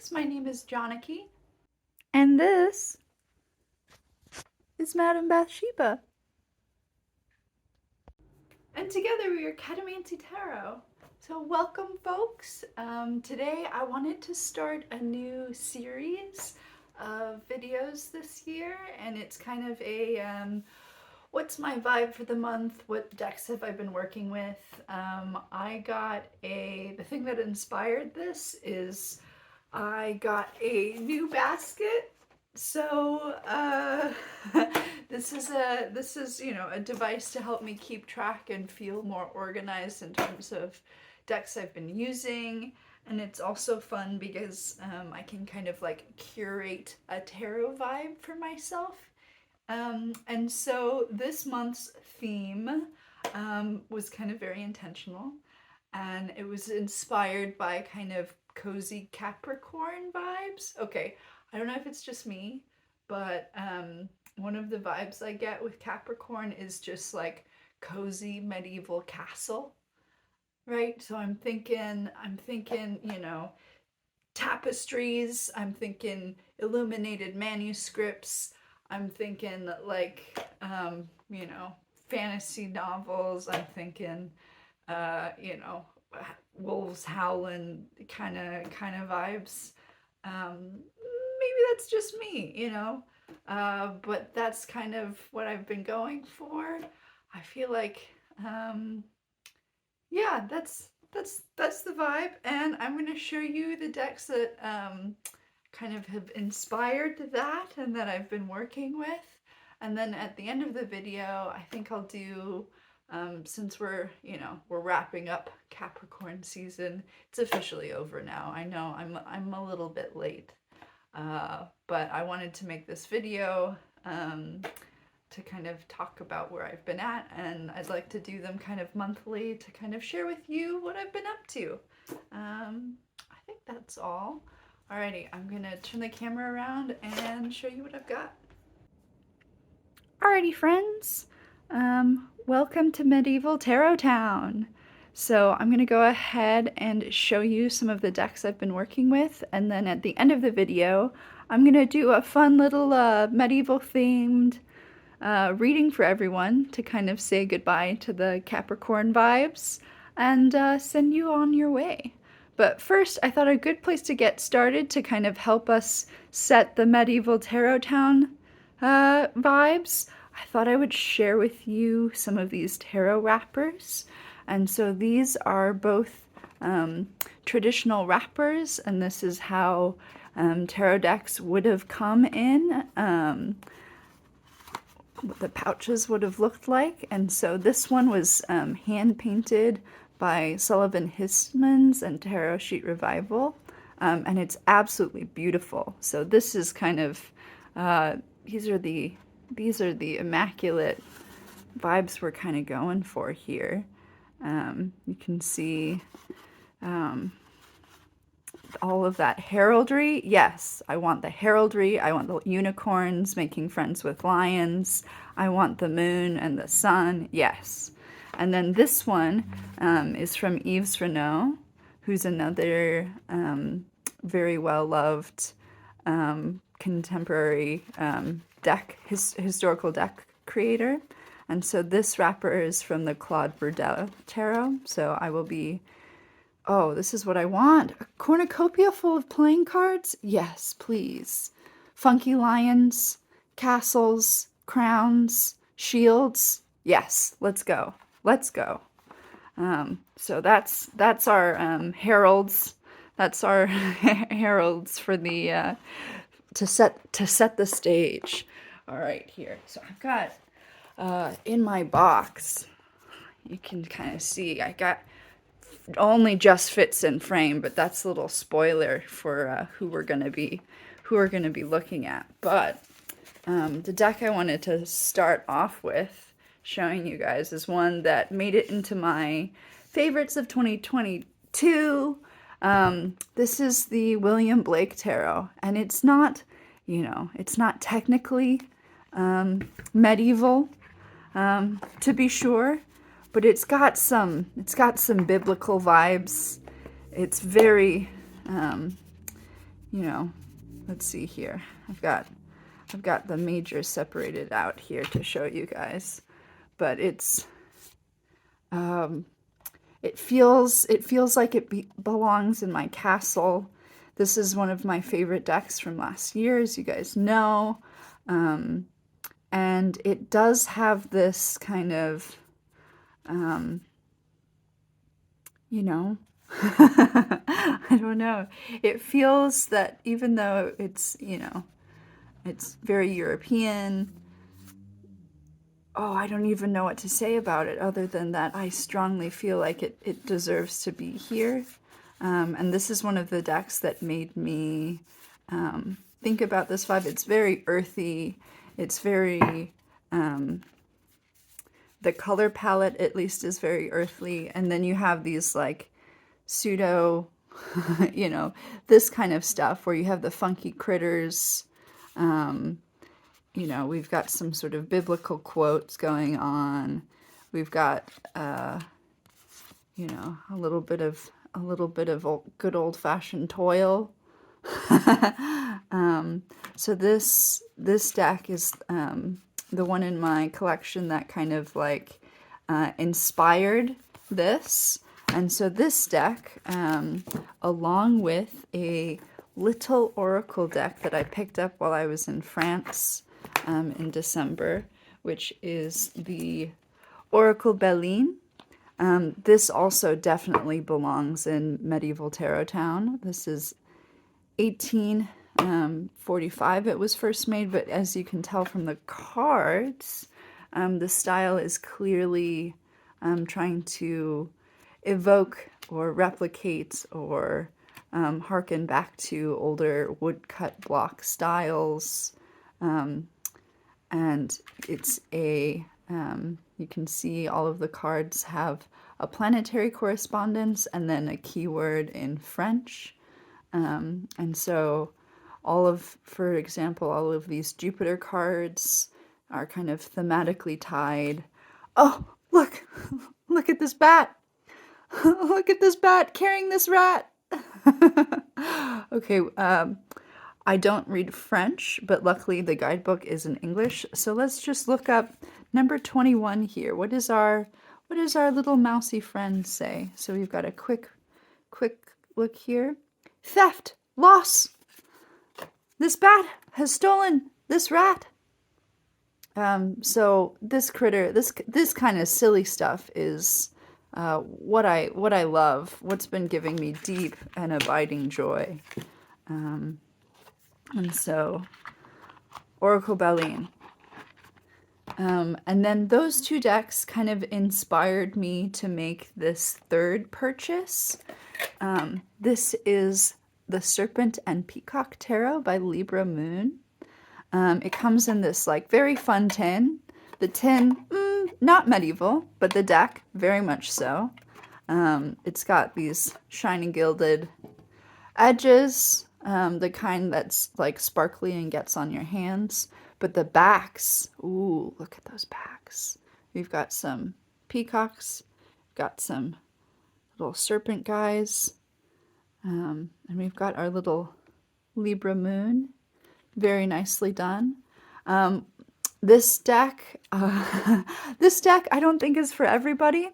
folks. My name is Janaki. And this is Madame Bathsheba. And together we are Catamancy Tarot. So welcome, folks. Today I wanted to start a new series of videos this year, and it's kind of a what's my vibe for the month? What decks have I been working with? The thing that inspired this is I got a new basket. So this is a device to help me keep track and feel more organized in terms of decks I've been using. And it's also fun because I can kind of like curate a tarot vibe for myself. And so this month's theme was kind of very intentional, and it was inspired by kind of cozy Capricorn vibes. Okay, I don't know if it's just me, but one of the vibes I get with Capricorn is just like cozy medieval castle, right? So I'm thinking, tapestries, I'm thinking illuminated manuscripts, I'm thinking like, fantasy novels, I'm thinking, wolves howling kind of vibes. Maybe that's just me, but that's kind of what I've been going for. I feel like, yeah, that's the vibe, and I'm going to show you the decks that kind of have inspired that and that I've been working with. And then at the end of the video, I think I'll do, since we're wrapping up Capricorn season. It's officially over now. I know I'm a little bit late, but I wanted to make this video to kind of talk about where I've been at, and I'd like to do them kind of monthly to kind of share with you what I've been up to. I think that's all. Alrighty, I'm gonna turn the camera around and show you what I've got. Alrighty, friends. Welcome to Medieval Tarot Town. So I'm gonna go ahead and show you some of the decks I've been working with, and then at the end of the video, I'm gonna do a fun little medieval themed reading for everyone to kind of say goodbye to the Capricorn vibes and send you on your way. But first, I thought a good place to get started to kind of help us set the Medieval Tarot Town vibes, I thought I would share with you some of these tarot wrappers. And so these are both traditional wrappers, and this is how tarot decks would have come in. What the pouches would have looked like. And so this one was hand painted by Sullivan Hismans and Tarot Sheet Revival, and it's absolutely beautiful. So this is kind of these are the immaculate vibes we're kind of going for here. You can see all of that heraldry. Yes, I want the heraldry. I want the unicorns making friends with lions. I want the moon and the sun. Yes. And then this one is from Yves Renaud, who's another very well-loved contemporary historical deck creator. And so this wrapper is from the Claude Burdel Tarot. So I will be... Oh, this is what I want. A cornucopia full of playing cards? Yes, please. Funky lions, castles, crowns, shields. Yes, let's go. Let's go. So that's our heralds. That's our heralds for the to set the stage. All right, here. So I've got in my box. You can kind of see I got only just fits in frame, but that's a little spoiler for who we're gonna be looking at. But the deck I wanted to start off with showing you guys is one that made it into my favorites of 2022. This is the William Blake Tarot, and it's not, it's not technically medieval, to be sure, but it's got some biblical vibes. It's very, you know, let's see here. I've got the majors separated out here to show you guys, but it feels like it belongs in my castle. This is one of my favorite decks from last year, as you guys know. And it does have this kind of, you know, I don't know. It feels that even though it's, you know, it's very European, oh, I don't even know what to say about it other than that I strongly feel like it deserves to be here. And this is one of the decks that made me think about this vibe. It's very earthy. It's very, the color palette at least is very earthly. And then you have these like pseudo, you know, this kind of stuff where you have the funky critters. You know, we've got some sort of biblical quotes going on. We've got, you know, a little bit of good old-fashioned toil. So this deck is the one in my collection that kind of like inspired this. And so this deck, along with a little oracle deck that I picked up while I was in France in December, which is the Oracle Belline. This also definitely belongs in Medieval Tarot Town. This is 1845 it was first made, but as you can tell from the cards, the style is clearly trying to evoke or replicate or harken back to older woodcut block styles. And it's a, you can see all of the cards have a planetary correspondence and then a keyword in French. And so for example, all of these Jupiter cards are kind of thematically tied. Oh, look, look at this bat. Look at this bat carrying this rat. Okay, I don't read French, but luckily the guidebook is in English. So let's just look up number 21 here. What does our little mousy friend say? So we've got a quick look here. Theft, loss. This bat has stolen this rat. So this critter, this kind of silly stuff is what I love. What's been giving me deep and abiding joy. And so, Oracle Belline. And then those two decks kind of inspired me to make this third purchase. This is the Serpent and Peacock Tarot by Libra Moon. It comes in this like very fun tin. The tin, not medieval, but the deck, very much so. It's got these shiny gilded edges, the kind that's like sparkly and gets on your hands. But the backs, ooh, look at those backs. We've got some peacocks, got some little serpent guys, and we've got our little Libra moon. Very nicely done. This deck, I don't think is for everybody.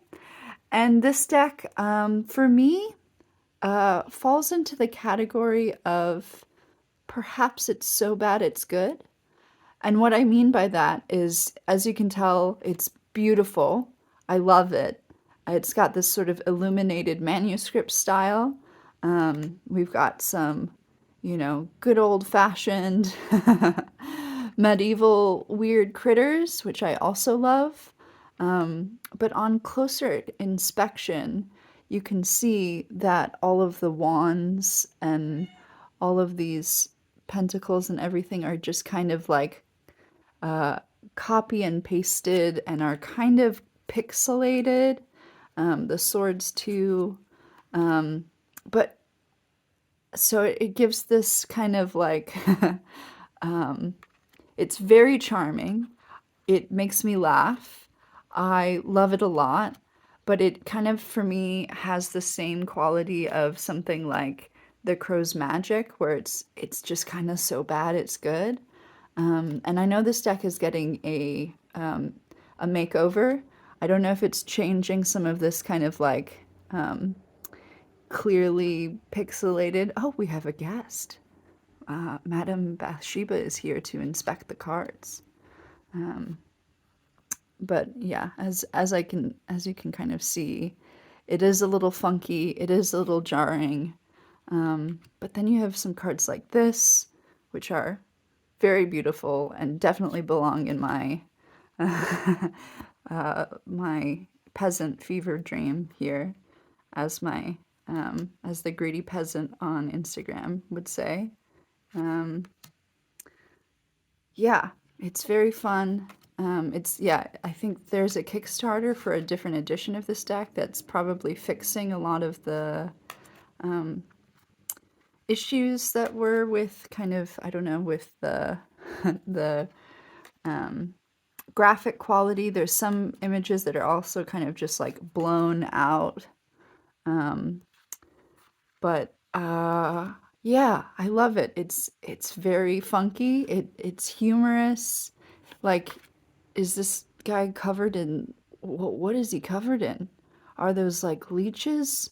And this deck, for me, falls into the category of perhaps it's so bad it's good. And what I mean by that is, as you can tell, it's beautiful. I love it. It's got this sort of illuminated manuscript style. We've got some, you know, good old-fashioned medieval weird critters, which I also love. But on closer inspection, you can see that all of the wands and all of these pentacles and everything are just kind of like copy and pasted and are kind of pixelated. The swords too. But so it gives this kind of like, it's very charming. It makes me laugh. I love it a lot, but it kind of, for me, has the same quality of something like the Crow's Magic, where it's just kind of so bad it's good. And I know this deck is getting a makeover. I don't know if it's changing some of this kind of like clearly pixelated. Oh, we have a guest. Madame Bathsheba is here to inspect the cards. But yeah, as you can kind of see, it is a little funky. It is a little jarring. But then you have some cards like this, which are very beautiful and definitely belong in my my peasant fever dream here, as my as the greedy peasant on Instagram would say. Yeah, it's very fun. Yeah, I think there's a Kickstarter for a different edition of this deck that's probably fixing a lot of the issues that were with kind of, I don't know, with the the graphic quality. There's some images that are also kind of just like blown out. But yeah, I love it. It's very funky. It's humorous. Like, is this guy covered in what is he covered in? Are those like leeches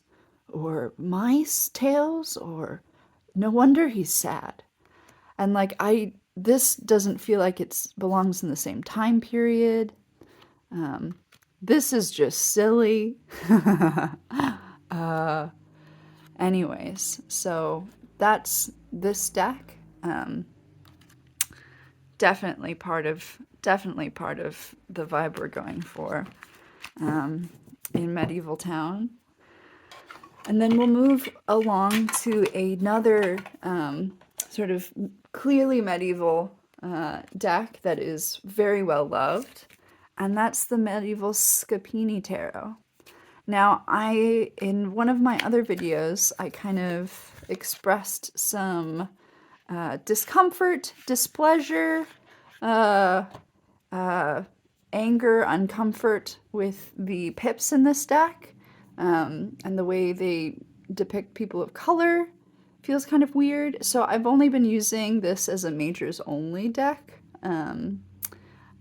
or mice tails, or no wonder he's sad. And like this doesn't feel like it belongs in the same time period. This is just silly. Anyways, so that's this deck. Definitely part of the vibe we're going for in Medieval Town. And then we'll move along to another sort of clearly medieval deck that is very well loved, and that's the Medieval Scapini Tarot. Now, in one of my other videos, I kind of expressed some discomfort, displeasure, anger, uncomfort with the pips in this deck, and the way they depict people of color feels kind of weird. So I've only been using this as a majors only deck, and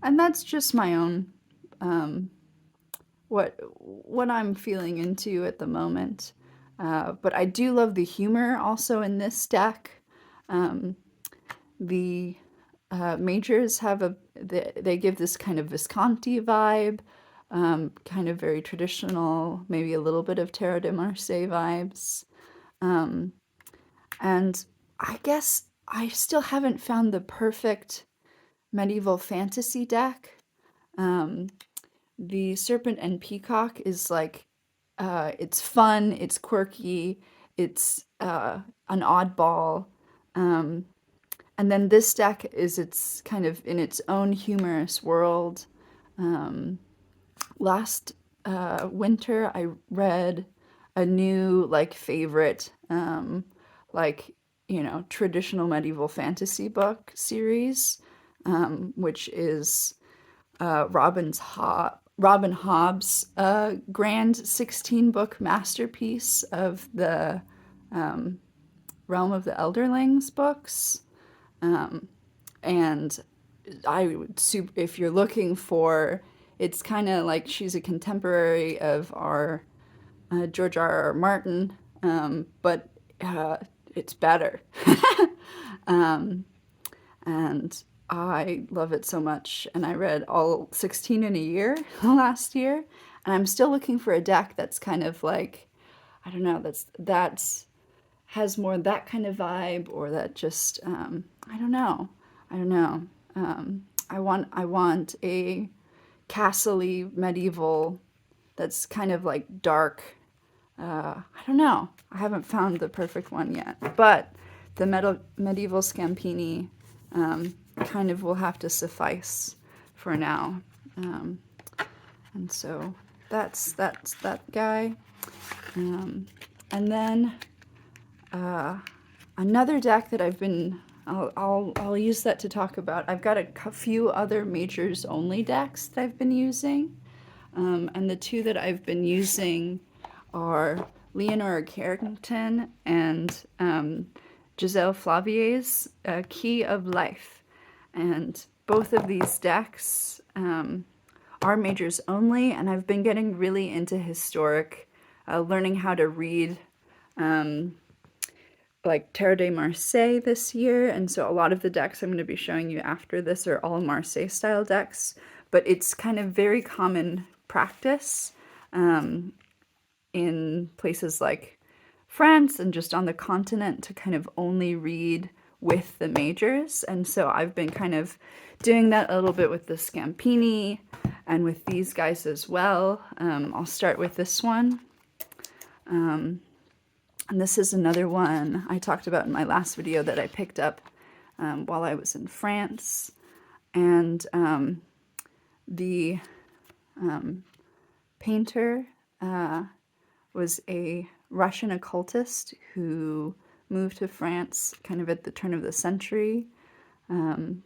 that's just my own what I'm feeling into at the moment. But I do love the humor also in this deck. The majors have they give this kind of Visconti vibe, kind of very traditional, maybe a little bit of Terra de Marseille vibes. And I guess I still haven't found the perfect medieval fantasy deck. The Serpent and Peacock is like, it's fun, it's quirky, it's an oddball. And then this deck it's kind of in its own humorous world. Last winter, I read a new like favorite, like, you know, traditional medieval fantasy book series, which is Robin Hobb's grand 16-book masterpiece of the Realm of the Elderlings books. And if you're looking for, it's kind of like she's a contemporary of our George R.R. Martin, but it's better. And I love it so much. And I read all 16 in a year last year, and I'm still looking for a deck that's kind of like, I don't know, that's has more that kind of vibe, or that just I don't know. I want a castle-y medieval that's kind of like dark. I don't know. I haven't found the perfect one yet, but the medieval Scampini kind of will have to suffice for now. And so that's that guy. And then another deck that I'll use that to talk about. I've got a few other majors only decks that I've been using. And the two that I've been using are Leonora Carrington and Giselle Flavier's Key of Life. And both of these decks are majors only, and I've been getting really into historic, learning how to read like Terre de Marseille this year, and so a lot of the decks I'm going to be showing you after this are all Marseille style decks, but it's kind of very common practice in places like France and just on the continent to kind of only read with the majors, and so I've been kind of doing that a little bit with the Scampini and with these guys as well. I'll start with this one. And this is another one I talked about in my last video that I picked up while I was in France. And the painter was a Russian occultist who moved to France kind of at the turn of the century,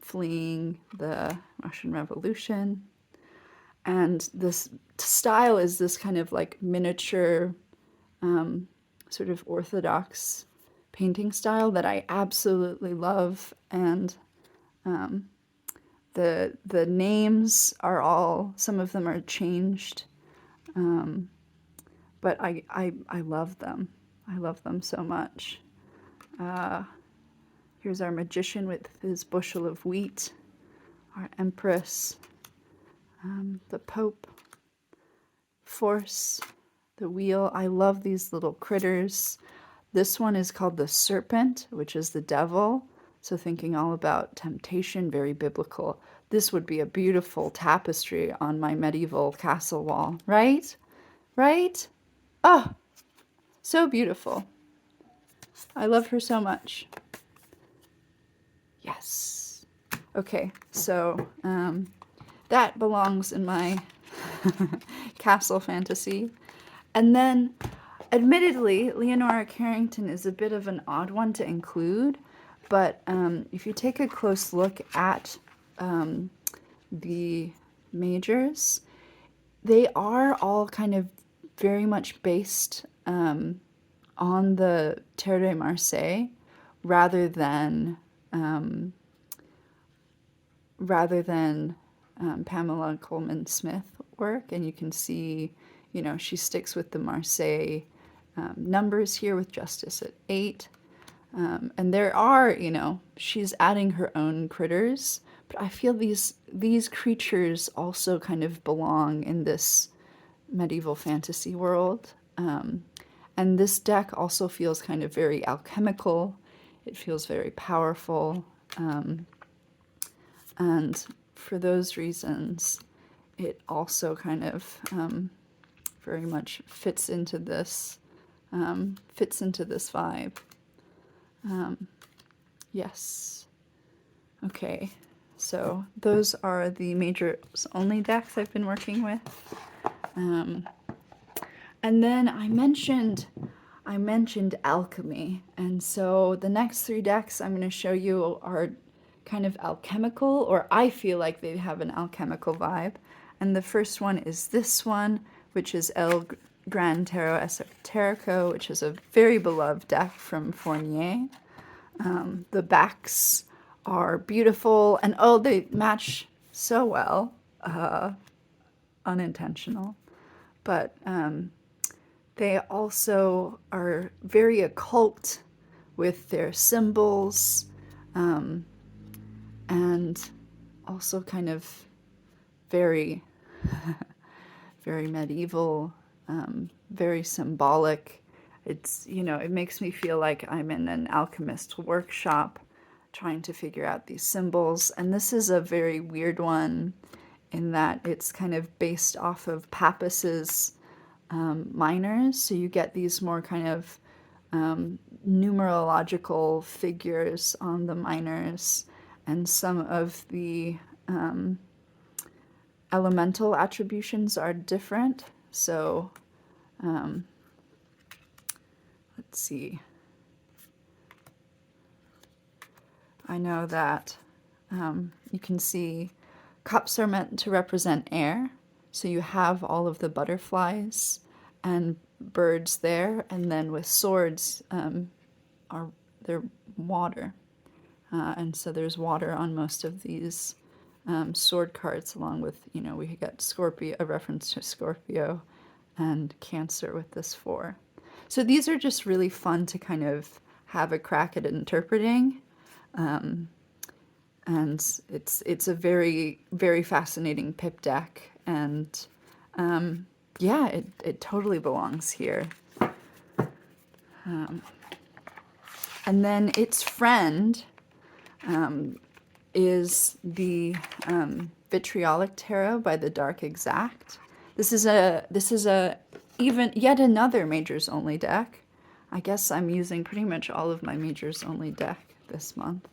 fleeing the Russian Revolution. And this style is this kind of like miniature sort of orthodox painting style that I absolutely love, and the names are all, some of them are changed, but I love them. I love them so much. Here's our magician with his bushel of wheat, our empress, the Pope, Force, the wheel. I love these little critters. This one is called the serpent, which is the devil. So thinking all about temptation, very biblical. This would be a beautiful tapestry on my medieval castle wall, right? Right? Oh, so beautiful. I love her so much. Yes. Okay, so that belongs in my castle fantasy. And then, admittedly, Leonora Carrington is a bit of an odd one to include, but if you take a close look at the majors, they are all kind of very much based on the Terre de Marseille rather than Pamela Coleman Smith work. And you can see, you know, she sticks with the Marseille numbers here with Justice at 8. And there are, you know, she's adding her own critters, but I feel these creatures also kind of belong in this medieval fantasy world. And this deck also feels kind of very alchemical. It feels very powerful. And for those reasons, it also kind of very much fits into this vibe. Yes. Okay. So those are the majors only decks I've been working with. And then I mentioned alchemy, and so the next 3 decks I'm going to show you are kind of alchemical, or I feel like they have an alchemical vibe. And the first one is this one, which is El Gran Tarot Esoterico, which is a very beloved deck from Fournier. The backs are beautiful, and oh, they match so well. Unintentional. But they also are very occult with their symbols, and also kind of very, very medieval, very symbolic. It's, you know, it makes me feel like I'm in an alchemist workshop trying to figure out these symbols. And this is a very weird one in that it's kind of based off of Pappus's minors. So you get these more kind of numerological figures on the minors, and some of the elemental attributions are different. So let's see. I know that you can see cups are meant to represent air. So you have all of the butterflies, and birds there, and then with swords are they're water, and so there's water on most of these sword cards, along with, you know, we got Scorpio, a reference to Scorpio, and Cancer with this 4. So these are just really fun to kind of have a crack at interpreting. And it's a very, very fascinating pip deck, and yeah, it totally belongs here. And then its friend is the Vitriolic Tarot by the Dark Exact. This is a even yet another majors only deck. I guess I'm using pretty much all of my majors only deck this month.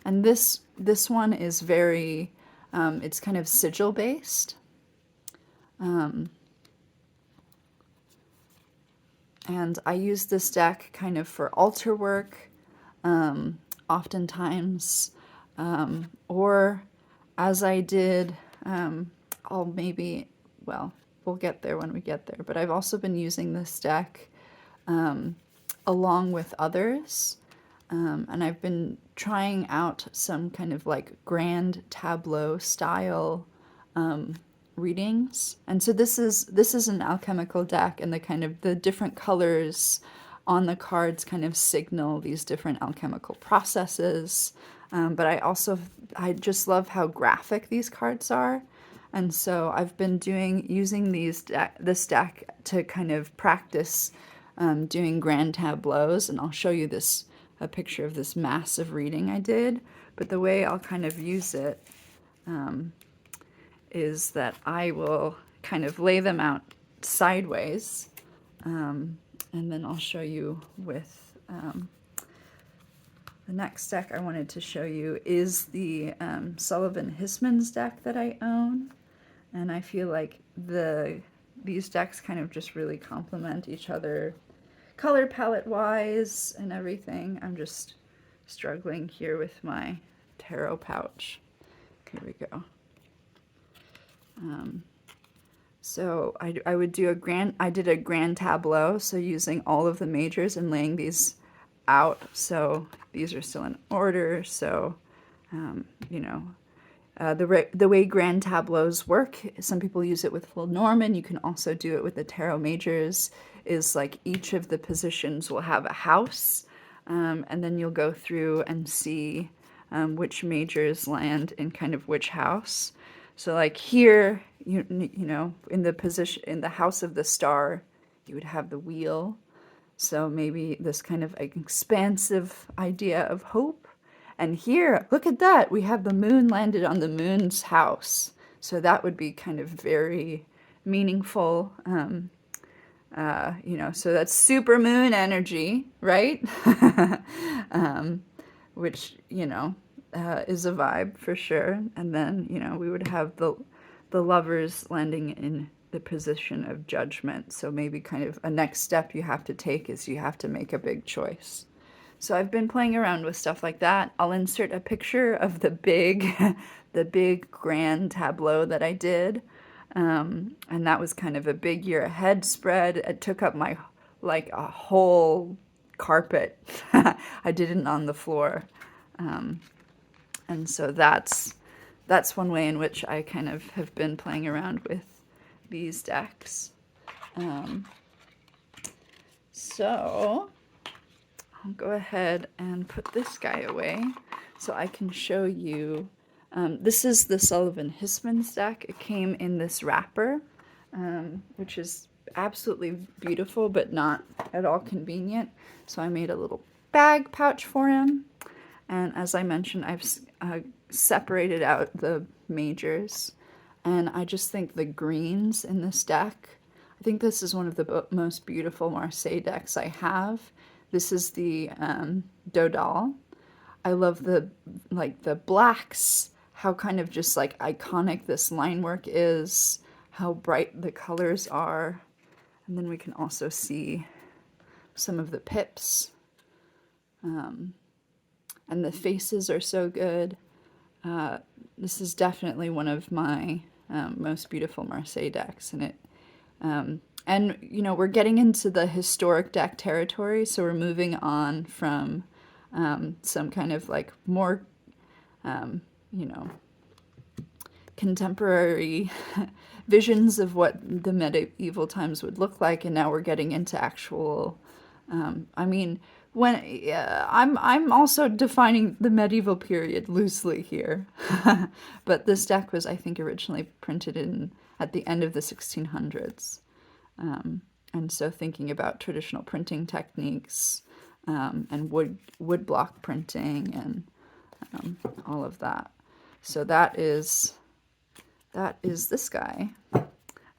And this one is very it's kind of sigil based. And I use this deck kind of for altar work, oftentimes, or as I did, I'll maybe, well, we'll get there when we get there, but I've also been using this deck along with others, and I've been trying out some kind of like grand tableau style readings. And so this is an alchemical deck, and the kind of the different colors on the cards kind of signal these different alchemical processes. But I just love how graphic these cards are. And so I've been using this deck to kind of practice doing grand tableaus, and I'll show you a picture of this massive reading I did. But the way I'll kind of use it is that I will kind of lay them out sideways, and then I'll show you with the next deck I wanted to show you is the Sullivan Hismans deck that I own, and I feel like these decks kind of just really complement each other color palette wise and everything. I'm just struggling here with my tarot pouch. Here we go. So I would do I did a grand tableau, so using all of the majors and laying these out. So these are still in order. So, you know, the way grand tableaus work, some people use it with Lenormand. You can also do it with the tarot majors, is like each of the positions will have a house, and then you'll go through and see which majors land in kind of which house. So like here, you know, in the house of the star, you would have the wheel. So maybe this kind of expansive idea of hope. And here, look at that, we have the moon landed on the moon's house. So that would be kind of very meaningful. You know, so that's super moon energy, right? Which, you know, is a vibe for sure. And then, you know, we would have the lovers landing in the position of judgment. So maybe kind of a next step you have to take is you have to make a big choice. So I've been playing around with stuff like that. I'll insert a picture of the big grand tableau that I did. And that was kind of a big year ahead spread. It took up like a whole carpet. I did it on the floor. And so that's one way in which I kind of have been playing around with these decks. So I'll go ahead and put this guy away so I can show you. This is the Sullivan Hismans deck. It came in this wrapper, which is absolutely beautiful, but not at all convenient. So I made a little bag pouch for him. And as I mentioned, I've separated out the majors. And I just think the greens in this deck, I think this is one of the most beautiful Marseille decks I have. This is the Dodal. I love the blacks, how kind of just like iconic this line work is, how bright the colors are. And then we can also see some of the pips. And the faces are so good. This is definitely one of my most beautiful Marseille decks, and And, you know, we're getting into the historic deck territory, so we're moving on from some kind of like more, you know, contemporary visions of what the medieval times would look like, and now we're getting into actual. I mean, when I'm also defining the medieval period loosely here, but this deck was, I think, originally printed in at the end of the 1600s. And so thinking about traditional printing techniques and wood block printing and all of that. So that is this guy.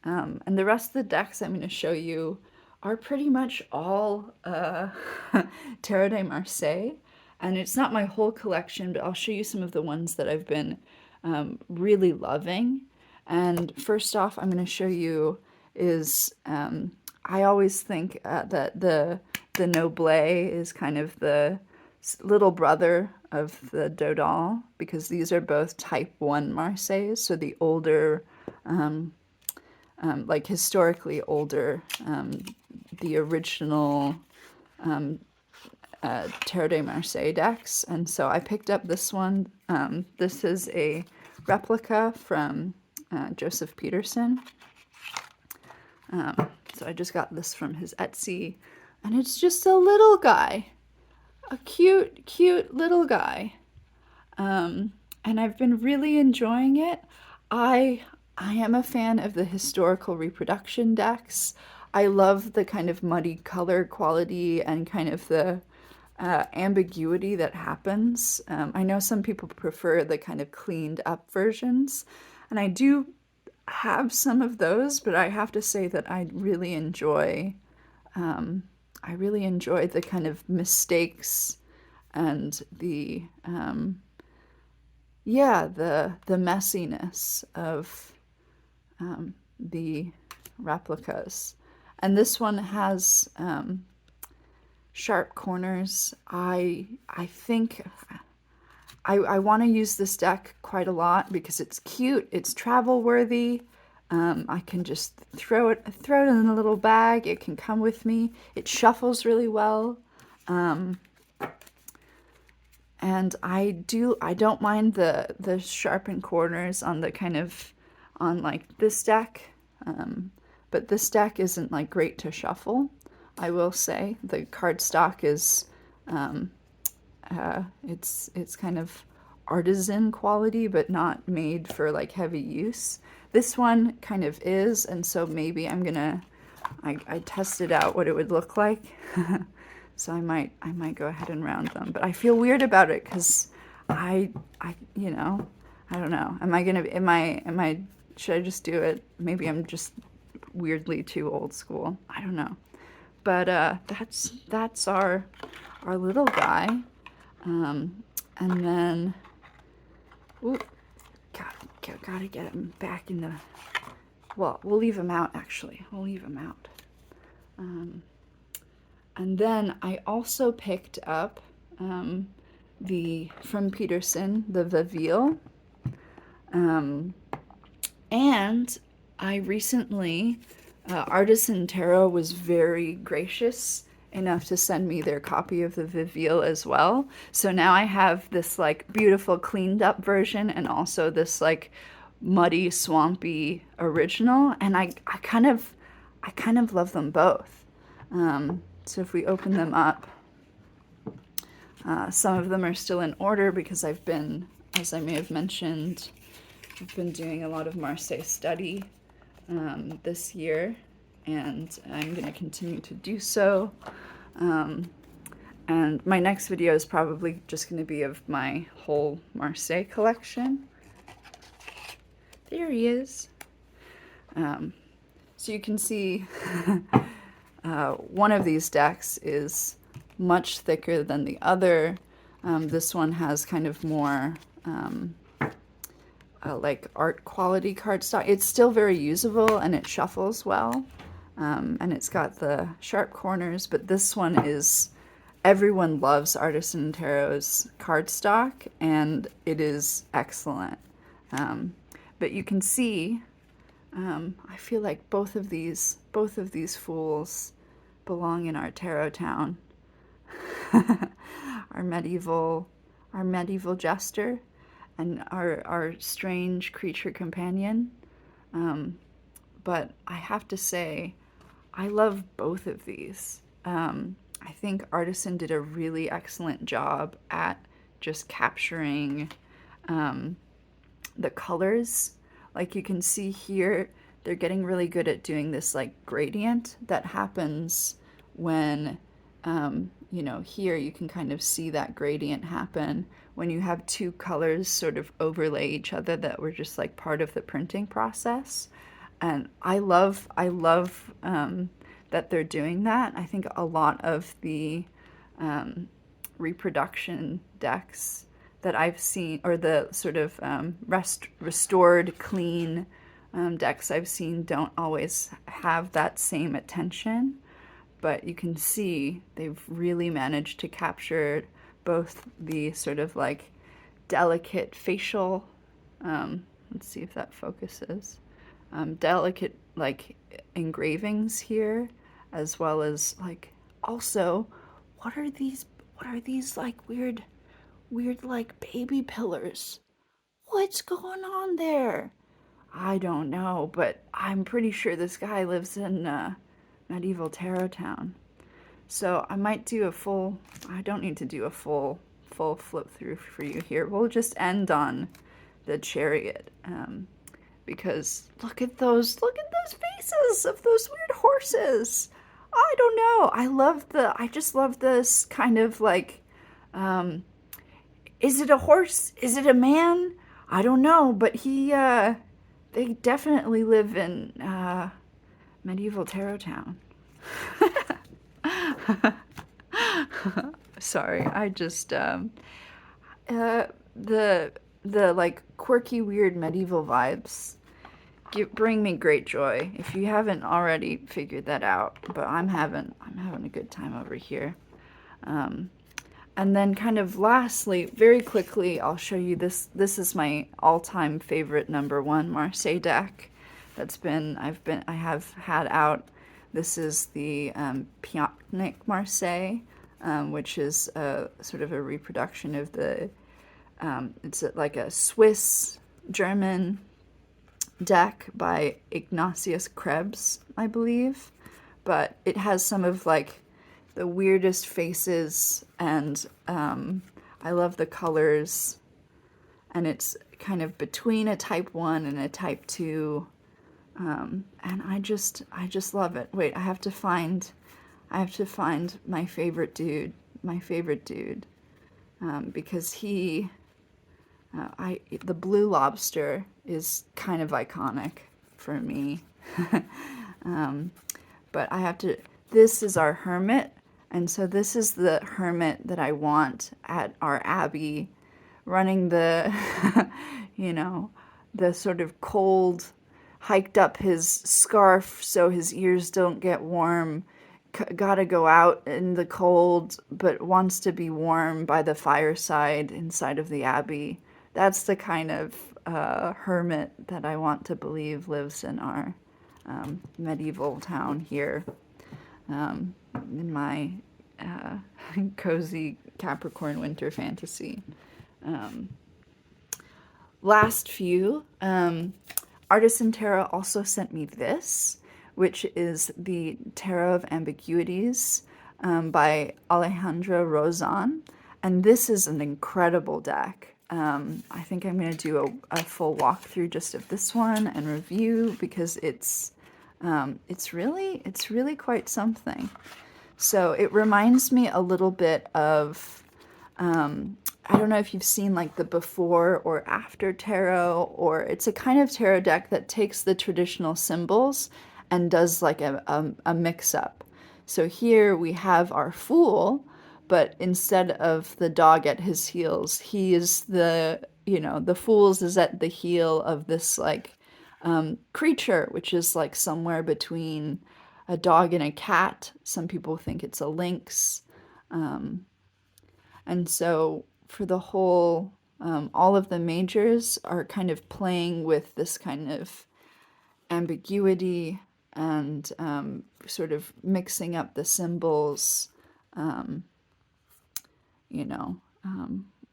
And the rest of the decks I'm going to show you are pretty much all Tarot de Marseille. And it's not my whole collection, but I'll show you some of the ones that I've been really loving. And first off, I'm going to show you is I always think that the Noblet is kind of the little brother of the Dodal, because these are both type 1 Marseilles, so the older, like historically older, the original Tarot de Marseille decks. And so I picked up this one. This is a replica from Joseph Peterson. So I just got this from his Etsy, and it's just a little guy, a cute, cute little guy. And I've been really enjoying it. I am a fan of the historical reproduction decks. I love the kind of muddy color quality and kind of the ambiguity that happens. I know some people prefer the kind of cleaned up versions, and I do have some of those, but I have to say that I really enjoy the kind of mistakes and the the messiness of the replicas. And this one has sharp corners. I think I want to use this deck quite a lot because it's cute, it's travel worthy. I can just throw it in a little bag. It can come with me. It shuffles really well. And I don't mind the sharpened corners on the kind of, on like this deck. But this deck isn't like great to shuffle, I will say. The cardstock is, it's kind of artisan quality, but not made for like heavy use. This one kind of is, and so maybe I tested out what it would look like. So I might go ahead and round them, but I feel weird about it because you know, I don't know. Should I just do it? Maybe I'm just weirdly too old school. I don't know. But that's our little guy. And then, ooh, gotta get him back in the, well, we'll leave him out actually. We'll leave him out. And then I also picked up from Peterson, the Viville. And I recently, Artisan Tarot was very gracious enough to send me their copy of the Viville as well. So now I have this like beautiful cleaned up version and also this like muddy, swampy original. And I kind of love them both. So if we open them up, some of them are still in order because I've been, as I may have mentioned, I've been doing a lot of Marseille study this year, and I'm going to continue to do so. And my next video is probably just going to be of my whole Marseille collection. There he is. So you can see one of these decks is much thicker than the other. This one has kind of more like art quality cardstock. It's still very usable and it shuffles well. And it's got the sharp corners, but this one is, everyone loves Artisan Tarot's cardstock and it is excellent. But you can see, I feel like both of these both of these fools belong in our tarot town. our medieval our medieval jester and our strange creature companion. But I have to say, I love both of these. I think Artisan did a really excellent job at just capturing the colors. Like you can see here, they're getting really good at doing this like gradient that happens when, you know, here you can kind of see that gradient happen when you have two colors sort of overlay each other that were just like part of the printing process. And I love that they're doing that. I think a lot of the reproduction decks that I've seen, or the sort of restored, clean decks I've seen, don't always have that same attention. But you can see they've really managed to capture both the sort of like delicate facial, let's see if that focuses, delicate like engravings here, as well as like also what are these like weird like baby pillars? What's going on there? I don't know, but I'm pretty sure this guy lives in medieval Tarot Town. So I might do a full, I don't need to do a full flip through for you here. We'll just end on the chariot. Because look at those faces of those weird horses. I don't know. I just love this kind of like, is it a horse? Is it a man? I don't know, but they definitely live in, medieval Tarot Town. Sorry, I just, uh, the like quirky, weird medieval vibes bring me great joy. If you haven't already figured that out, but I'm having a good time over here. And then kind of lastly, very quickly, I'll show you this. This is my all-time favorite #1 Marseille deck. I have had out. This is the Pionik Marseille, which is sort of a reproduction of the. It's like a Swiss German deck by Ignatius Krebs, I believe, but it has some of like the weirdest faces, and I love the colors, and it's kind of between a type 1 and a type 2, and I just love it. Wait, I have to find my favorite dude, because the Blue Lobster is kind of iconic for me. But this is our hermit, and so this is the hermit that I want at our abbey, running the, you know, the sort of cold, hiked up his scarf so his ears don't get warm, gotta go out in the cold, but wants to be warm by the fireside inside of the abbey. That's the kind of hermit that I want to believe lives in our medieval town here, in my cozy Capricorn winter fantasy. Last few, Artisan Tarot also sent me this, which is the Tarot of Ambiguities by Alejandra Rozan. And this is an incredible deck. I think I'm going to do a full walkthrough just of this one and review, because it's really quite something. So it reminds me a little bit of, I don't know if you've seen like the before or after tarot, or it's a kind of tarot deck that takes the traditional symbols and does like a mix up. So here we have our Fool, but instead of the dog at his heels, he is the Fool's is at the heel of this like creature, which is like somewhere between a dog and a cat. Some people think it's a lynx. And so for the whole, all of the majors are kind of playing with this kind of ambiguity and sort of mixing up the symbols, you know,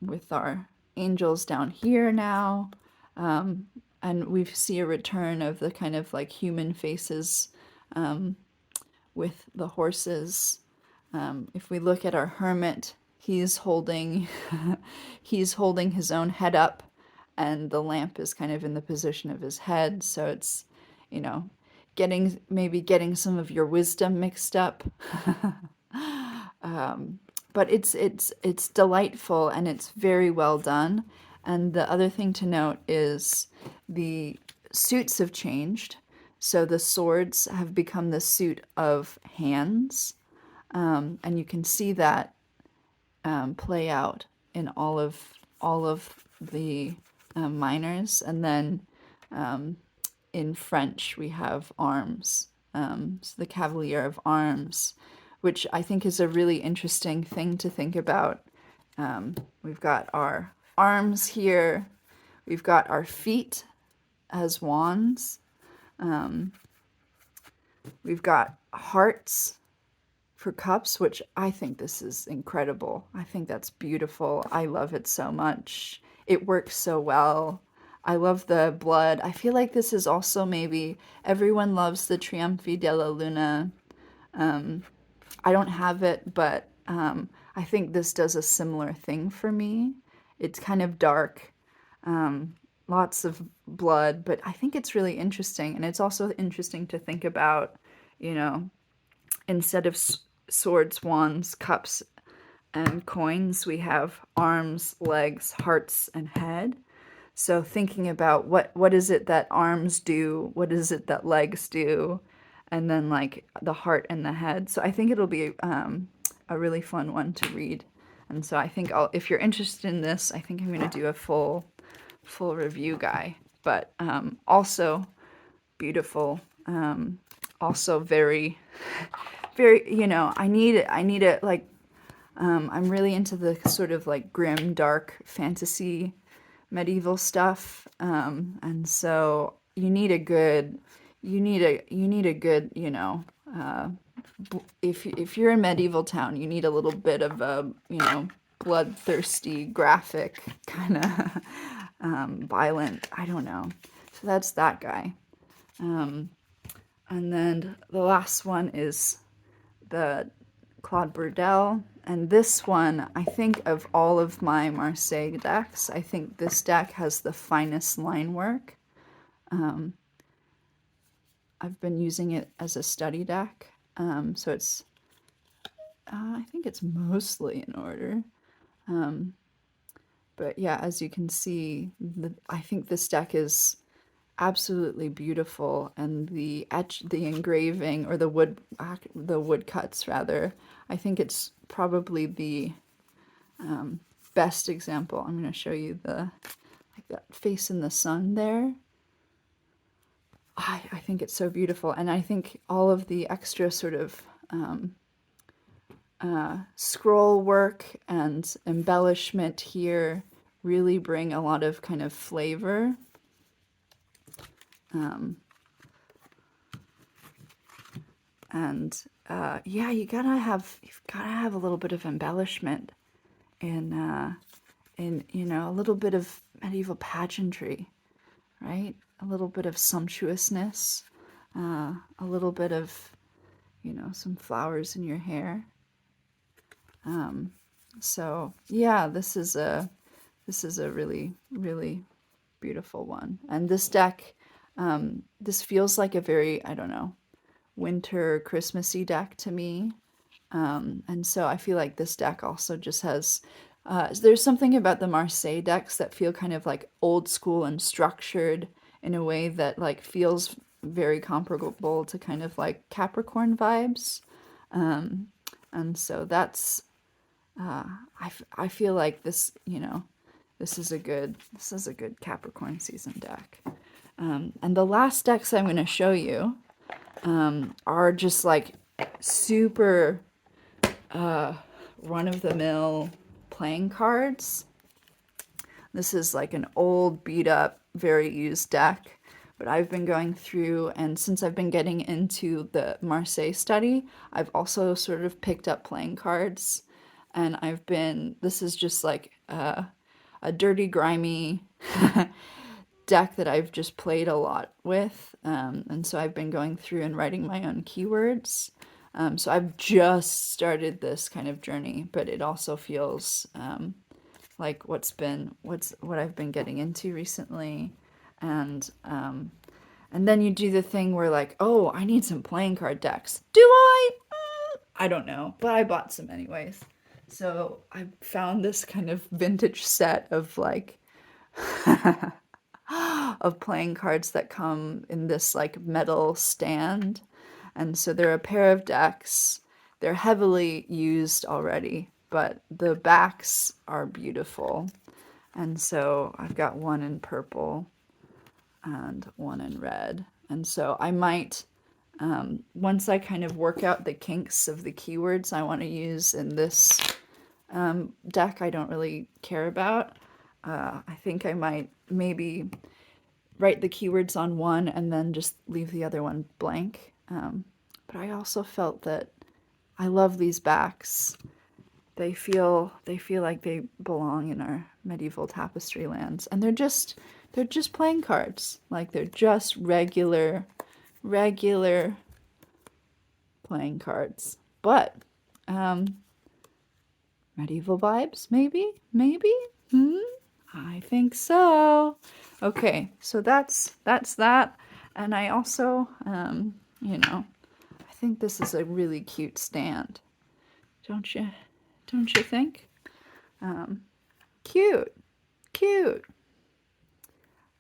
with our angels down here now. And we see a return of the kind of like human faces with the horses. If we look at our hermit, he's holding he's holding his own head up, and the lamp is kind of in the position of his head. So it's, you know, getting some of your wisdom mixed up. But it's delightful and it's very well done. And the other thing to note is the suits have changed. So the swords have become the suit of hands, and you can see that play out in all of the minors. And then in French we have arms, so the Cavalier of Arms, which I think is a really interesting thing to think about. We've got our arms here, we've got our feet as wands, we've got hearts for cups, which I think this is incredible. I think that's beautiful. I love it so much. It works so well. I love the blood. I feel like this is also maybe everyone loves the Triumphi della Luna. I don't have it, but I think this does a similar thing for me. It's kind of dark, lots of blood, but I think it's really interesting. And it's also interesting to think about, you know, instead of swords, wands, cups, and coins, we have arms, legs, hearts, and head. So thinking about what is it that arms do, what is it that legs do, and then like the heart and the head. So I think it'll be a really fun one to read. And so I think if you're interested in this, I think I'm going to do a full review guy. But also beautiful, also very, very, you know, I need it like, I'm really into the sort of like grim, dark fantasy medieval stuff. And so you need a good, you need a good, you know, if you're in medieval town, you need a little bit of a, you know, bloodthirsty, graphic, kind of violent, I don't know. So that's that guy. And then the last one is the Claude Burdel. And this one, I think of all of my Marseille decks, I think this deck has the finest line work. I've been using it as a study deck, so it's, I think it's mostly in order. But yeah, as you can see, I think this deck is absolutely beautiful, and the engraving, or the wood cuts rather, I think it's probably the best example. I'm going to show you like that face in the sun there. I think it's so beautiful, and I think all of the extra sort of scroll work and embellishment here really bring a lot of kind of flavor. And yeah, you've gotta have a little bit of embellishment in you know, a little bit of medieval pageantry, right? A little bit of sumptuousness, a little bit of, you know, some flowers in your hair. So yeah, this is a really, really beautiful one. And this deck, this feels like a very, I don't know, winter Christmassy deck to me. And so I feel like this deck also just has, there's something about the Marseille decks that feel kind of like old school and structured in a way that like feels very comparable to kind of like Capricorn vibes. And so that's, I feel like this, you know, this is a good Capricorn season deck. And the last decks I'm going to show you are just like super run-of-the-mill playing cards. This is like an old, beat-up, very used deck, but I've been going through, and since I've been getting into the Marseille study, I've also sort of picked up playing cards, and this is just like a dirty, grimy deck that I've just played a lot with. And so I've been going through and writing my own keywords. So I've just started this kind of journey, but it also feels like what I've been getting into recently. And then you do the thing where like, oh, I need some playing card decks. Do I? I don't know, but I bought some anyways. So I found this kind of vintage set of like of playing cards that come in this like metal stand. And so they're a pair of decks. They're heavily used already, but the backs are beautiful. And so I've got one in purple and one in red. And so I might, once I kind of work out the kinks of the keywords I want to use in this deck I don't really care about, I think I might maybe write the keywords on one and then just leave the other one blank. But I also felt that I love these backs. They feel like they belong in our medieval tapestry lands, and they're just playing cards. Like they're just regular playing cards. But medieval vibes, maybe? I think so. Okay, so that's that. And I also, I think this is a really cute stand. Don't you think? Cute.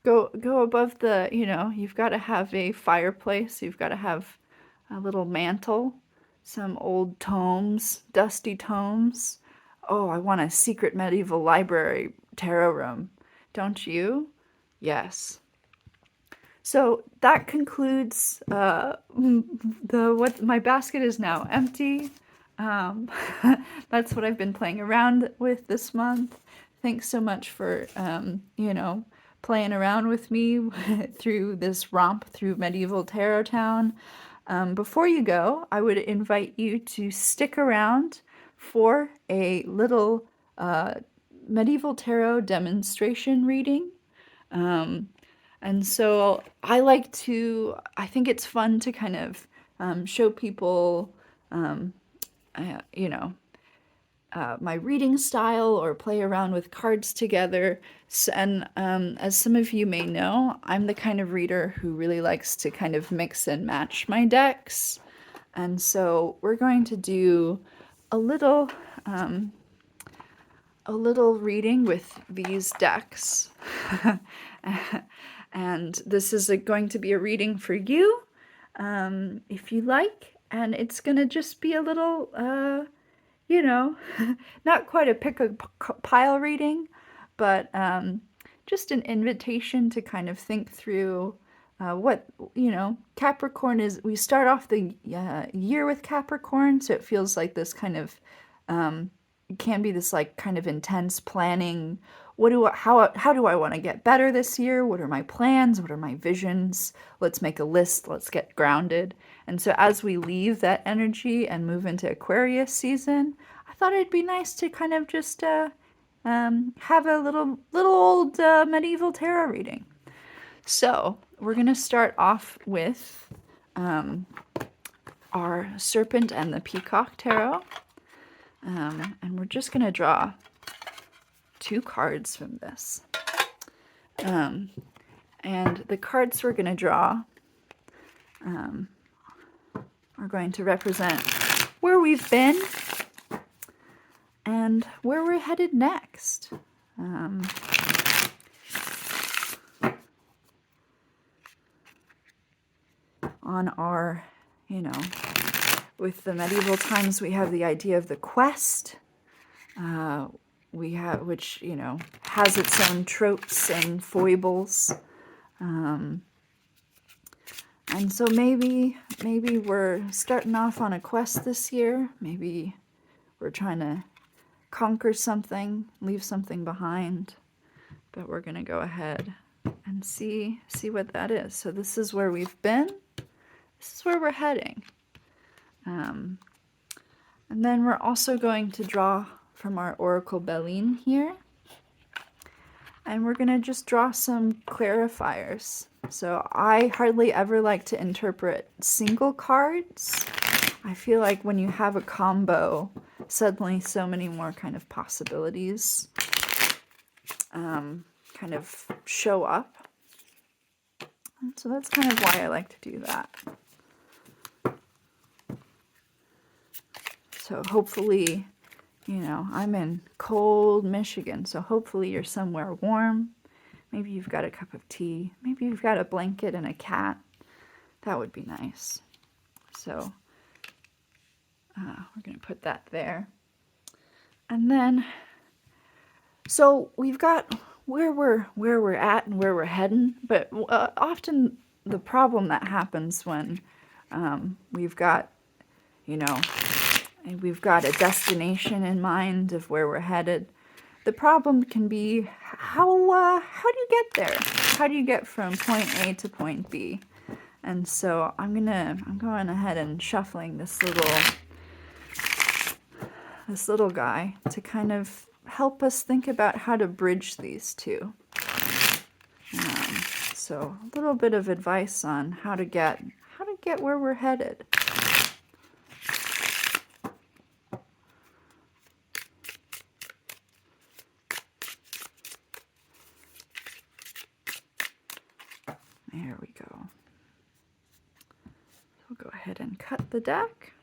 Go above the, you've got to have a fireplace. You've got to have a little mantle, some old tomes, dusty tomes. Oh, I want a secret medieval library tarot room. Don't you? Yes. So that concludes what my basket is now empty. That's what I've been playing around with this month. Thanks so much for playing around with me through this romp through medieval Tarot Town. Before you go, I would invite you to stick around for a little medieval tarot demonstration reading. And so I think it's fun to kind of show people, my reading style or play around with cards together. And as some of you may know, I'm the kind of reader who really likes to kind of mix and match my decks. And so we're going to do a little reading with these decks. And this is going to be a reading for you, if you like. And it's going to just be a little, not quite a pick a pile reading, but just an invitation to kind of think through what, Capricorn is. We start off the year with Capricorn, so it feels like this kind of, it can be this like kind of intense planning. How do I want to get better this year? What are my plans? What are my visions? Let's make a list. Let's get grounded. And so as we leave that energy and move into Aquarius season, I thought it'd be nice to kind of just have a little old medieval tarot reading. So we're gonna start off with our Serpent and the Peacock Tarot, and we're just gonna draw 2 cards from this. And the cards we're going to draw are going to represent where we've been and where we're headed next. On our, with the medieval times, we have the idea of the quest. Which has its own tropes and foibles, and so maybe we're starting off on a quest this year. Maybe we're trying to conquer something, leave something behind, but we're gonna go ahead and see what that is. So this is where we've been. This is where we're heading. And then we're also going to draw from our Oracle Belline here. And we're going to just draw some clarifiers. So I hardly ever like to interpret single cards. I feel like when you have a combo, suddenly so many more kind of possibilities kind of show up. And so that's kind of why I like to do that. So hopefully, you know, I'm in cold Michigan, so hopefully you're somewhere warm. Maybe you've got a cup of tea. Maybe you've got a blanket and a cat. That would be nice. So we're going to put that there. And then, so we've got where we're at and where we're heading, but often the problem that happens when we've got, you know, we've got a destination in mind of where we're headed. The problem can be how do you get there? How do you get from point A to point B? And so I'm going ahead and shuffling this little guy to kind of help us think about how to bridge these two. So a little bit of advice on how to get where we're headed. There we go. We'll go ahead and cut the deck.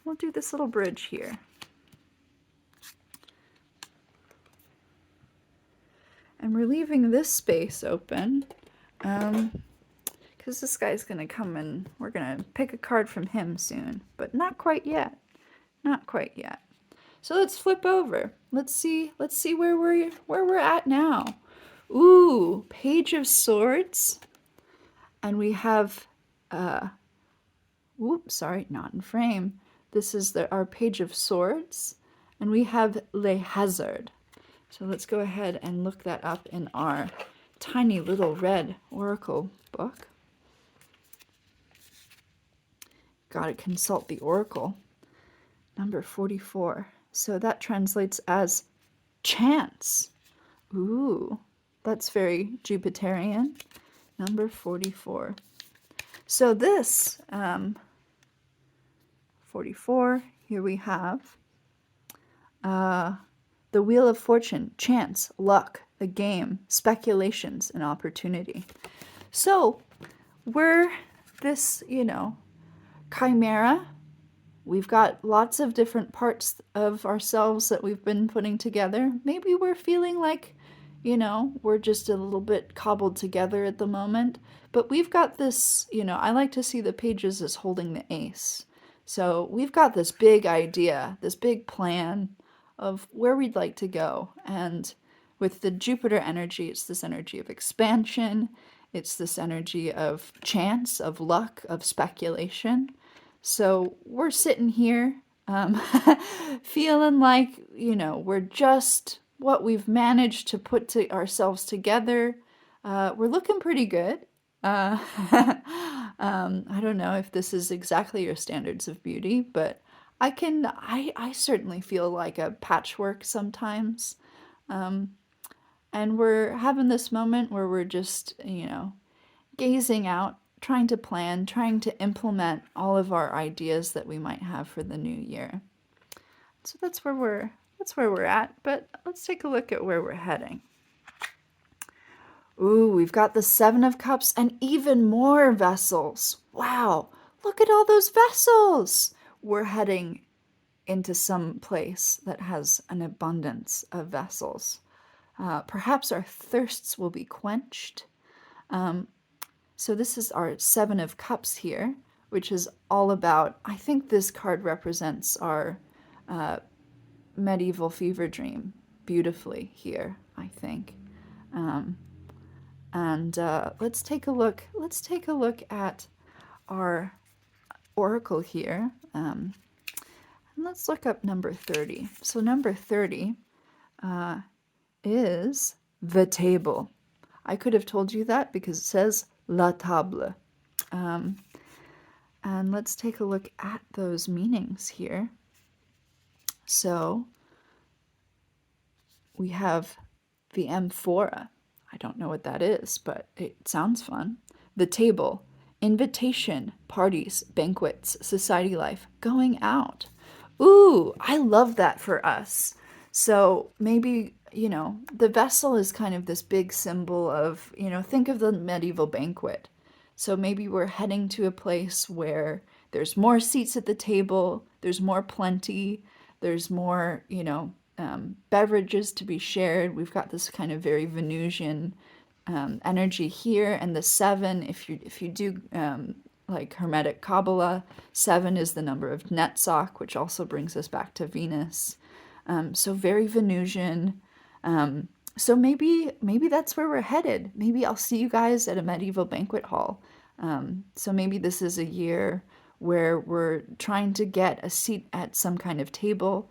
We'll do this little bridge here. And we're leaving this space open because this guy's going to come and we're going to pick a card from him soon, but not quite yet. Not quite yet. So let's flip over. Let's see where we're at now. Ooh, Page of Swords. And we have sorry, not in frame. This is our Page of Swords, and we have Le Hazard. So let's go ahead and look that up in our tiny little red oracle book. Gotta consult the oracle. Number 44. So that translates as chance. Ooh, that's very Jupiterian. Number 44. So this, 44, here we have the Wheel of Fortune, chance, luck, the game, speculations, and opportunity. So we're this, you know, chimera. We've got lots of different parts of ourselves that we've been putting together. Maybe we're feeling like, you know, we're just a little bit cobbled together at the moment. But we've got this, you know, I like to see the pages as holding the ace. So we've got this big idea, this big plan of where we'd like to go. And with the Jupiter energy, it's this energy of expansion. It's this energy of chance, of luck, of speculation. So we're sitting here feeling like, you know, we're just what we've managed to put ourselves together. We're looking pretty good. I don't know if this is exactly your standards of beauty, but I certainly feel like a patchwork sometimes. And we're having this moment where we're just, you know, gazing out, trying to plan, trying to implement all of our ideas that we might have for the new year. So that's where we're at, but let's take a look at where we're heading. Ooh, we've got the Seven of Cups and even more vessels. Wow, look at all those vessels. We're heading into some place that has an abundance of vessels. Perhaps our thirsts will be quenched. So this is our Seven of Cups here, which is all about, I think this card represents our medieval fever dream beautifully here, I think. Let's take a look. Let's take a look at our oracle here. And let's look up number 30. So number 30 is the table. I could have told you that because it says la table. And let's take a look at those meanings here. So we have the amphora. I don't know what that is, but it sounds fun. The table, invitation, parties, banquets, society life, going out. Ooh, I love that for us. So maybe, the vessel is kind of this big symbol of, think of the medieval banquet. So maybe we're heading to a place where there's more seats at the table, there's more plenty, there's more, beverages to be shared. We've got this kind of very Venusian energy here, and the seven. If you do like Hermetic Kabbalah, seven is the number of Netzach, which also brings us back to Venus. So very Venusian. So maybe that's where we're headed. Maybe I'll see you guys at a medieval banquet hall. So maybe this is a year where we're trying to get a seat at some kind of table,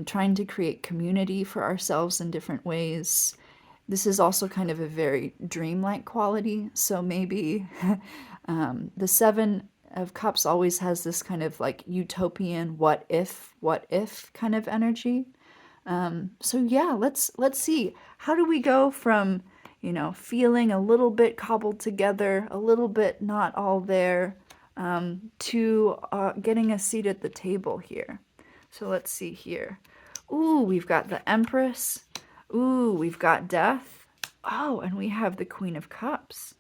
trying to create community for ourselves in different ways. This is also kind of a very dreamlike quality. So maybe the Seven of Cups always has this kind of like utopian what if kind of energy. So yeah, let's see. How do we go from, feeling a little bit cobbled together, a little bit not all there, to getting a seat at the table here? So let's see here. Ooh, we've got the Empress. Ooh, we've got Death. Oh, and we have the Queen of Cups.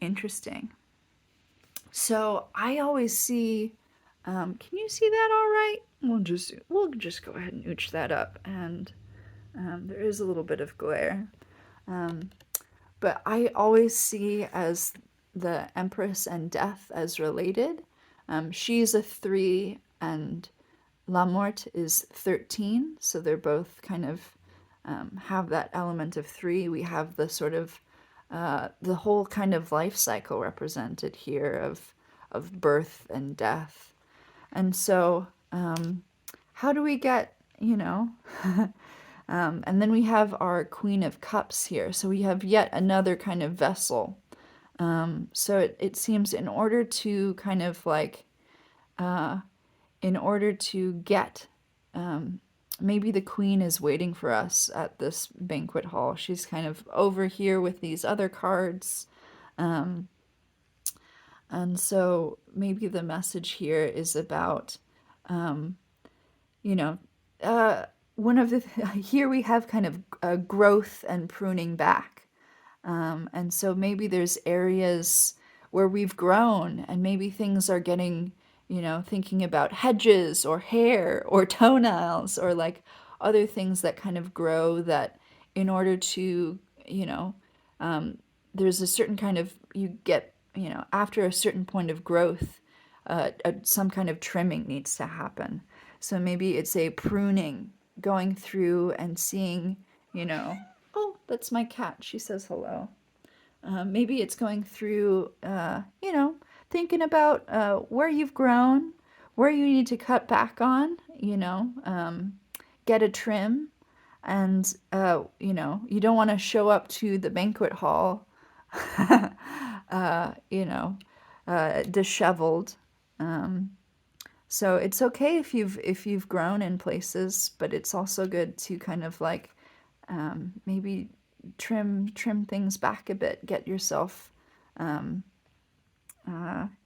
Interesting. So I always see, can you see that all right? We'll just go ahead and ooch that up, and there is a little bit of glare. But I always see as the Empress and Death as related. She's a 3 and La Morte is 13, so they're both kind of have that element of 3. We have the sort of the whole kind of life cycle represented here of birth and death. And so how do we get, and then we have our Queen of Cups here. So we have yet another kind of vessel. So it seems in order to kind of like, in order to get, maybe the queen is waiting for us at this banquet hall. She's kind of over here with these other cards. And so maybe the message here is about, one of the, here we have kind of growth and pruning back. And so maybe there's areas where we've grown and maybe things are getting, thinking about hedges or hair or toenails or like other things that kind of grow that in order to, there's a certain kind of, you get, after a certain point of growth, some kind of trimming needs to happen. So maybe it's a pruning, going through and seeing, oh, that's my cat. She says hello. Maybe it's going through, thinking about where you've grown, where you need to cut back on, get a trim. And, you don't want to show up to the banquet hall, disheveled. So it's okay if you've grown in places, but it's also good to kind of like maybe trim things back a bit, get yourself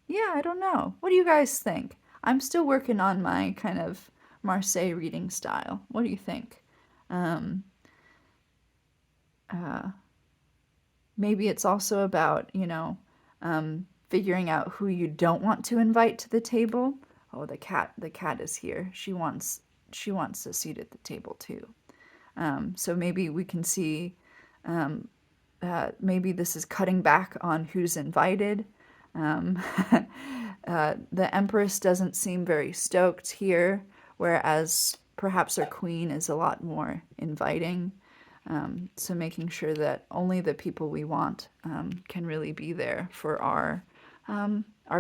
yeah, I don't know. What do you guys think? I'm still working on my kind of Marseille reading style. What do you think? Maybe it's also about, figuring out who you don't want to invite to the table. Oh, the cat is here. She wants a seat at the table too. So maybe we can see, maybe this is cutting back on who's invited. The Empress doesn't seem very stoked here, whereas perhaps our Queen is a lot more inviting. So making sure that only the people we want can really be there for our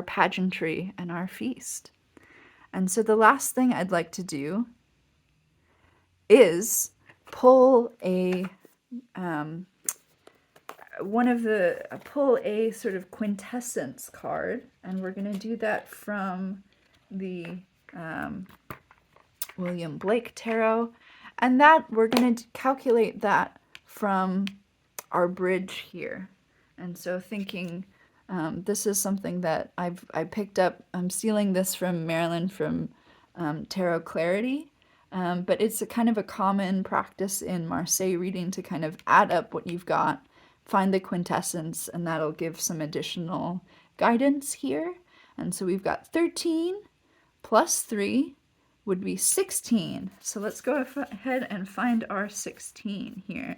pageantry and our feast. And so the last thing I'd like to do is pull a pull a sort of quintessence card, and we're going to do that from the William Blake Tarot, and that we're going to calculate that from our bridge here. And so thinking, this is something that I picked up. I'm stealing this from Marilyn from Tarot Clarity, but it's a kind of a common practice in Marseille reading to kind of add up what you've got, find the quintessence, and that'll give some additional guidance here. And so we've got 13 plus 3 would be 16. So let's go ahead and find our 16 here.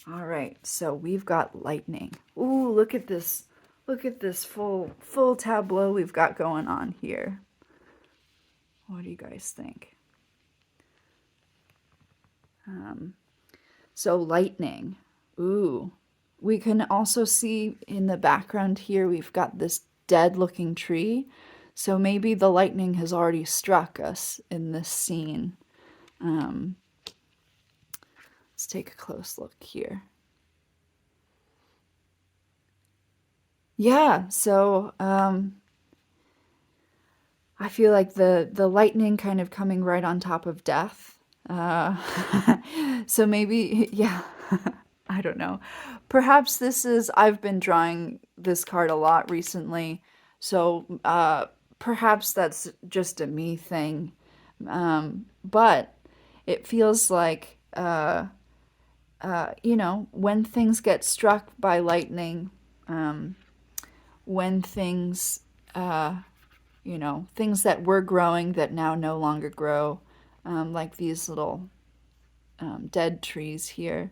All right, so we've got lightning. Ooh, look at this. Look at this full tableau we've got going on here. What do you guys think? So lightning. Ooh. We can also see in the background here, we've got this dead looking tree. So maybe the lightning has already struck us in this scene. Let's take a close look here. Yeah, so I feel like the lightning kind of coming right on top of death. So maybe, yeah, I don't know. Perhaps this is, I've been drawing this card a lot recently, so perhaps that's just a me thing. But it feels like, you know, when things get struck by lightning, when things, you know, things that were growing that now no longer grow, like these little dead trees here.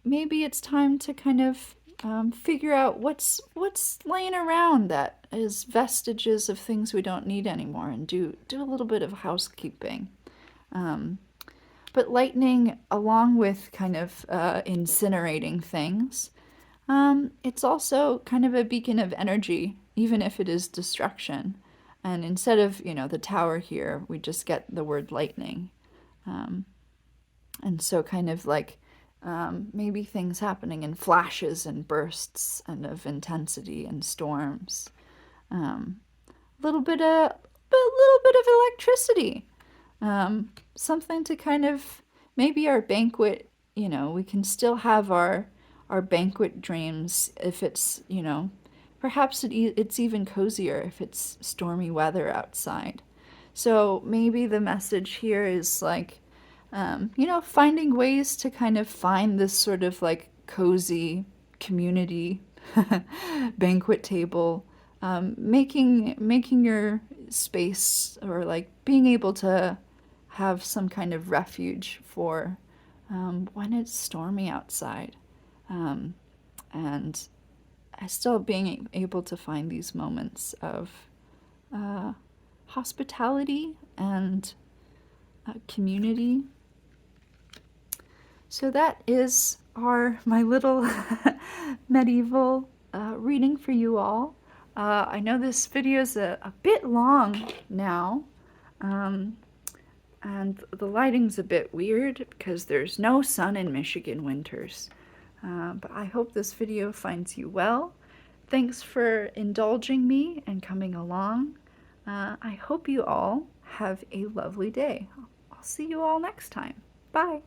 Maybe it's time to kind of figure out what's laying around that is vestiges of things we don't need anymore, and do a little bit of housekeeping. But lightning, along with kind of incinerating things, it's also kind of a beacon of energy, even if it is destruction. And instead of, you know, the tower here, we just get the word lightning. And so kind of like maybe things happening in flashes and bursts and of intensity and storms. A little bit of electricity. Something to kind of, maybe our banquet, you know, we can still have our banquet dreams if it's, you know, perhaps it's even cozier if it's stormy weather outside. So maybe the message here is like, you know, finding ways to kind of find this sort of like cozy community banquet table, making your space, or like being able to have some kind of refuge for when it's stormy outside. And still being able to find these moments of hospitality and community. So that is my little medieval reading for you all. I know this video is a bit long now, and the lighting's a bit weird because there's no sun in Michigan winters. But I hope this video finds you well. Thanks for indulging me and coming along. I hope you all have a lovely day. I'll see you all next time. Bye.